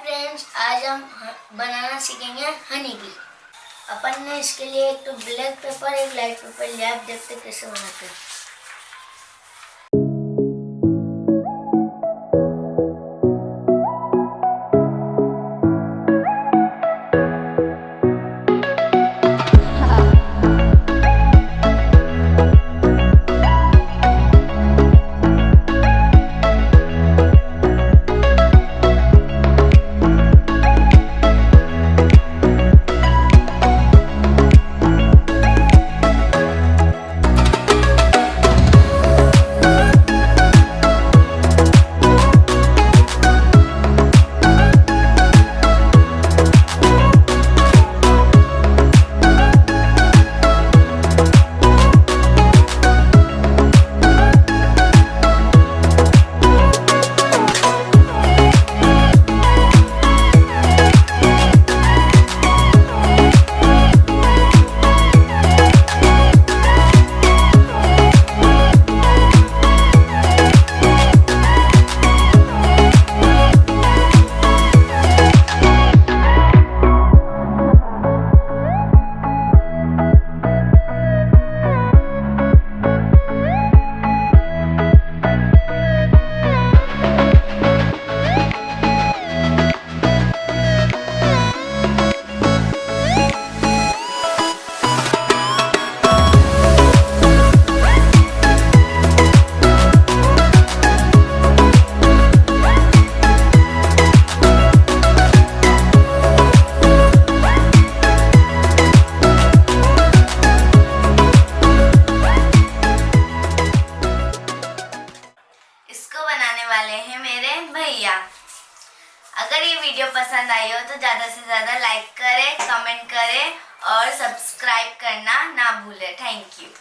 Friends, आज हम banana सीखेंगे honey bee. अपन ने इसके लिए एक तो ब्लैक पेपर एक लाइट पेपर लिया। आप देखते कैसे बनाते हैं। वाले हैं मेरे भैया। अगर ये वीडियो पसंद आई हो तो ज़्यादा से ज़्यादा लाइक करें, कमेंट करें और सब्सक्राइब करना ना भूलें। Thank you.